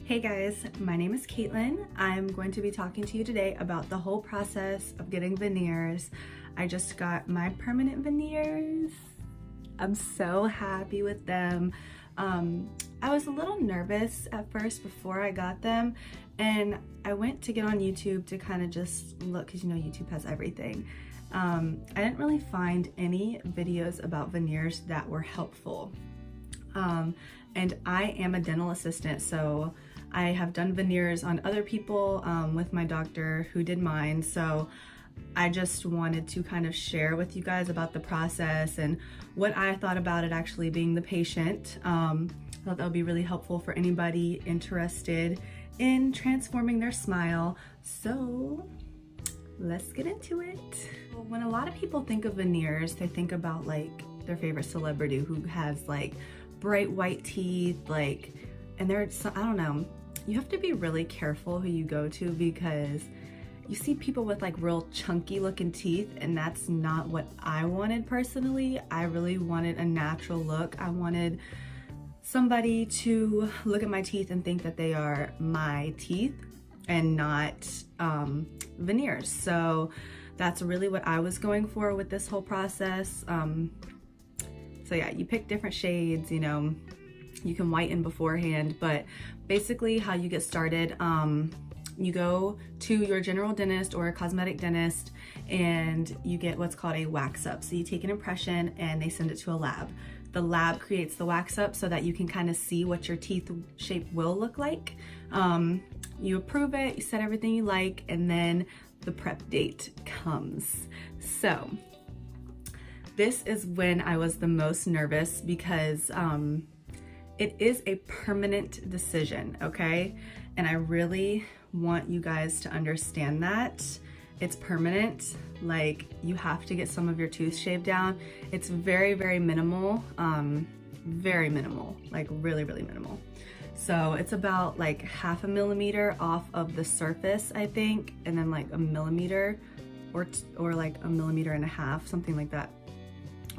Hey guys, my name is Caitlin. I'm going to be talking to you today about the whole process of getting veneers. I just got my permanent veneers. I'm so happy with them. I was a little nervous at first before I got them, and I went to get on YouTube to kind of just look, because you know YouTube has everything. I didn't really find any videos about veneers that were helpful. And I am a dental assistant, so I have done veneers on other people with my doctor who did mine. So I just wanted to kind of share with you guys about the process and what I thought about it actually being the patient. I thought that would be really helpful for anybody interested in transforming their smile. So let's get into it. When a lot of people think of veneers, they think about like their favorite celebrity who has like bright white teeth, like, and they're, I don't know, you have to be really careful who you go to, because you see people with like real chunky looking teeth, and that's not what I wanted personally. I really wanted a natural look. I wanted somebody to look at my teeth and think that they are my teeth and not veneers. So that's really what I was going for with this whole process. So yeah, you pick different shades, you know, you can whiten beforehand, but basically how you get started, you go to your general dentist or a cosmetic dentist and you get what's called a wax up. So you take an impression and they send it to a lab. The lab creates the wax up so that you can kind of see what your teeth shape will look like. You approve it, you set everything you like, and then the prep date comes. So this is when I was the most nervous, because it is a permanent decision, okay? And I really want you guys to understand that it's permanent. Like, you have to get some of your tooth shaved down. It's very, very minimal, like really, really minimal. So it's about like 1/2 millimeter off of the surface, I think, and then like 1 millimeter or like 1.5 millimeters, something like that,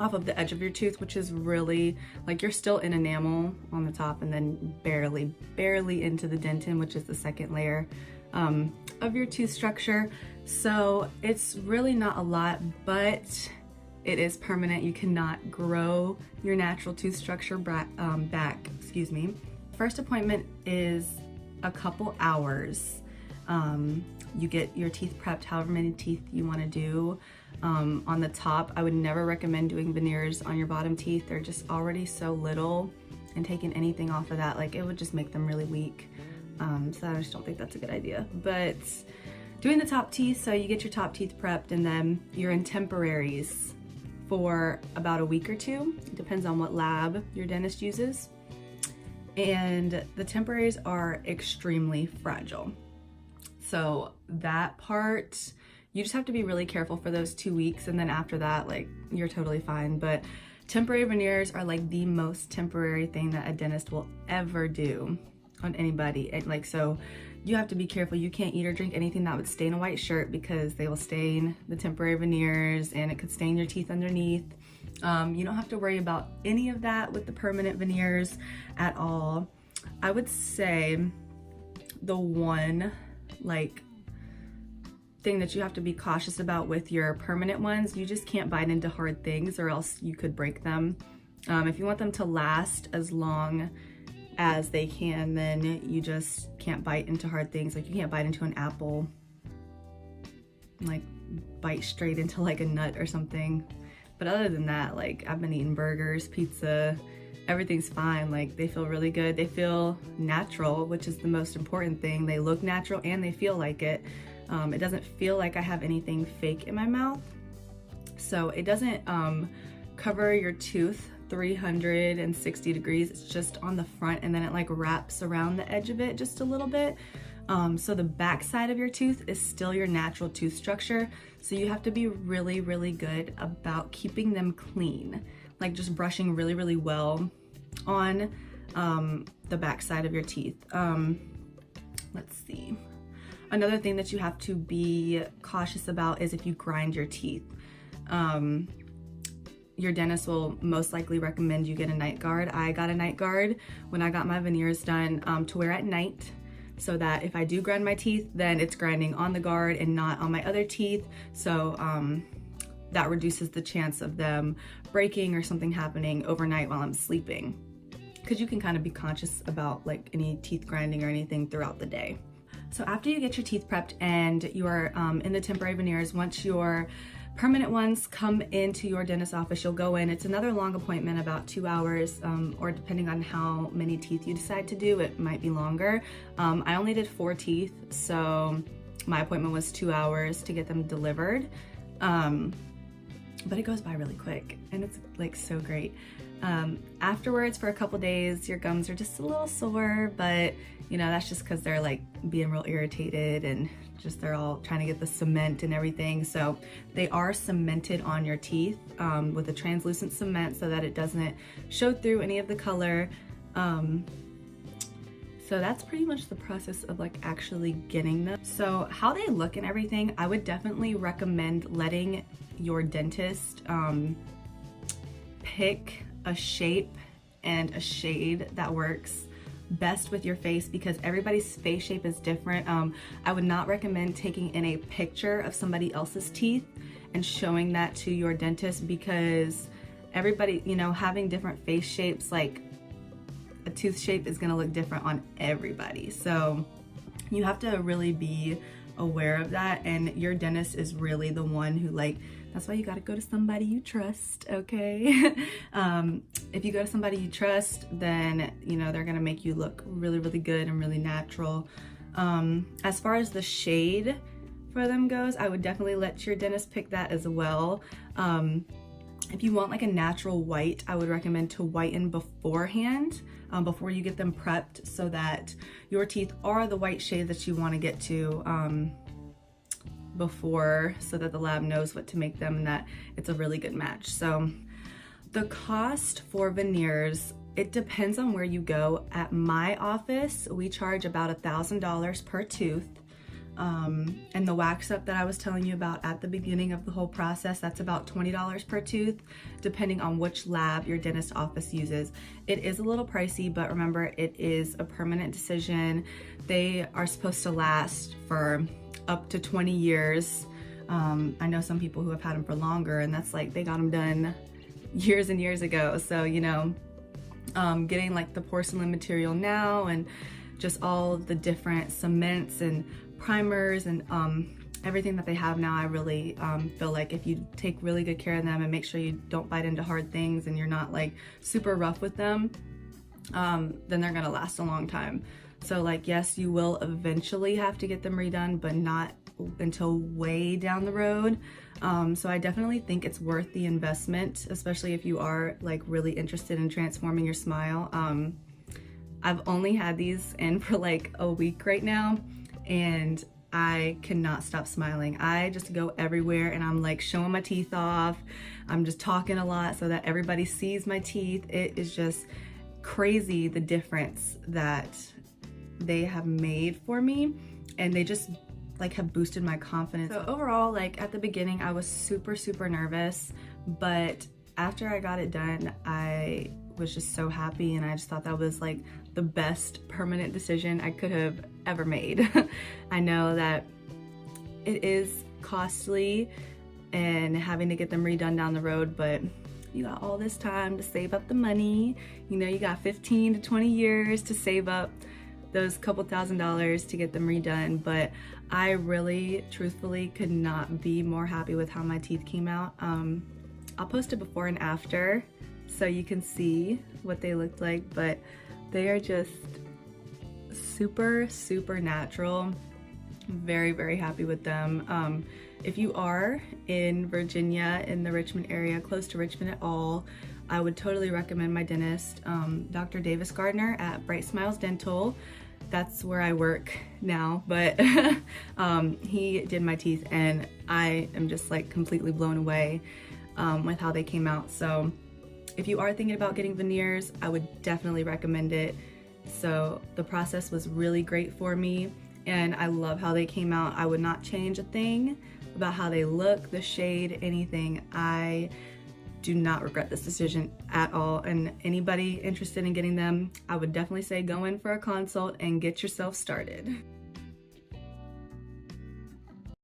off of the edge of your tooth, which is really, like, you're still in enamel on the top, and then barely into the dentin, which is the second layer of your tooth structure. So it's really not a lot, but it is permanent. You cannot grow your natural tooth structure back, excuse me. First appointment is a couple hours. You get your teeth prepped, however many teeth you want to do. On the top, I would never recommend doing veneers on your bottom teeth. They're just already so little, and taking anything off of that, like, it would just make them really weak. So I just don't think that's a good idea. But doing the top teeth, so you get your top teeth prepped, and then you're in temporaries for about a week or two. It depends on what lab your dentist uses. And the temporaries are extremely fragile. So that part, you just have to be really careful for those 2 weeks, and then after that, like, you're totally fine. But temporary veneers are like the most temporary thing that a dentist will ever do on anybody. And like, so you have to be careful. You can't eat or drink anything that would stain a white shirt, because they will stain the temporary veneers, and it could stain your teeth underneath. You don't have to worry about any of that with the permanent veneers at all. I would say the one, like, thing that you have to be cautious about with your permanent ones, you just can't bite into hard things, or else you could break them. If you want them to last as long as they can, then you just can't bite into hard things. Like, you can't bite into an apple, like bite straight into like a nut or something. But other than that, like, I've been eating burgers, pizza, everything's fine. Like, they feel really good. They feel natural, which is the most important thing. They look natural and they feel like it. It doesn't feel like I have anything fake in my mouth. So it doesn't cover your tooth 360 degrees. It's just on the front, and then it like wraps around the edge of it just a little bit. So the back side of your tooth is still your natural tooth structure. So you have to be really, really good about keeping them clean. Like, just brushing really, really well on the back side of your teeth. Let's see. Another thing that you have to be cautious about is if you grind your teeth. your dentist will most likely recommend you get a night guard. I got a night guard when I got my veneers done to wear at night, so that if I do grind my teeth, then it's grinding on the guard and not on my other teeth. So that reduces the chance of them breaking or something happening overnight while I'm sleeping. Because you can kind of be conscious about like any teeth grinding or anything throughout the day. So after you get your teeth prepped and you are in the temporary veneers, once your permanent ones come into your dentist's office, you'll go in. It's another long appointment, about 2 hours, or depending on how many teeth you decide to do, it might be longer. I only did 4 teeth, so my appointment was 2 hours to get them delivered. But it goes by really quick and it's like so great. Afterwards, for a couple days, your gums are just a little sore, but you know, that's just because they're like being real irritated and just they're all trying to get the cement and everything. So they are cemented on your teeth with a translucent cement so that it doesn't show through any of the color. So that's pretty much the process of like actually getting them. So how they look and everything, I would definitely recommend letting your dentist pick a shape and a shade that works best with your face, because everybody's face shape is different. I would not recommend taking in a picture of somebody else's teeth and showing that to your dentist, because everybody, you know, having different face shapes, like a tooth shape is gonna look different on everybody. So you have to really be aware of that, and your dentist is really the one who, like, that's why you gotta go to somebody you trust, okay? If you go to somebody you trust, then, you know, they're gonna make you look really, really good and really natural. As far as the shade for them goes, I would definitely let your dentist pick that as well. If you want like a natural white, I would recommend to whiten beforehand, before you get them prepped, so that your teeth are the white shade that you want to get to before, so that the lab knows what to make them and that it's a really good match. So the cost for veneers, it depends on where you go. At my office, we charge about $1,000 per tooth. And the wax up that I was telling you about at the beginning of the whole process, that's about $20 per tooth, depending on which lab your dentist office uses. It is a little pricey, but remember, it is a permanent decision. They are supposed to last for up to 20 years. I know some people who have had them for longer, and that's like, they got them done years and years ago. So, you know, getting like the porcelain material now and just all the different cements and primers and everything that they have now, I really feel like if you take really good care of them and make sure you don't bite into hard things and you're not like super rough with them, then they're gonna last a long time. So like, yes, you will eventually have to get them redone, but not until way down the road. So I definitely think it's worth the investment, especially if you are like really interested in transforming your smile. I've only had these in for like a week right now, and I cannot stop smiling. I just go everywhere and I'm like showing my teeth off. I'm just talking a lot so that everybody sees my teeth. It is just crazy the difference that they have made for me, and they just like have boosted my confidence. So overall, like at the beginning, I was super, super nervous, but after I got it done, I was just so happy, and I just thought that was like the best permanent decision I could have ever made. I know that it is costly and having to get them redone down the road, but you got all this time to save up the money. You know, you got 15 to 20 years to save up those couple $1,000s to get them redone. But I really, truthfully, could not be more happy with how my teeth came out. I'll post a before and after so you can see what they looked like, but they are just super, super natural. Very, very happy with them. If you are in Virginia, in the Richmond area, close to Richmond at all, I would totally recommend my dentist, Dr. Davis Gardner at Bright Smiles Dental. That's where I work now, but he did my teeth, and I am just like completely blown away with how they came out. So if you are thinking about getting veneers, I would definitely recommend it. So the process was really great for me, and I love how they came out. I would not change a thing about how they look, the shade, anything. I do not regret this decision at all. And anybody interested in getting them, I would definitely say go in for a consult and get yourself started.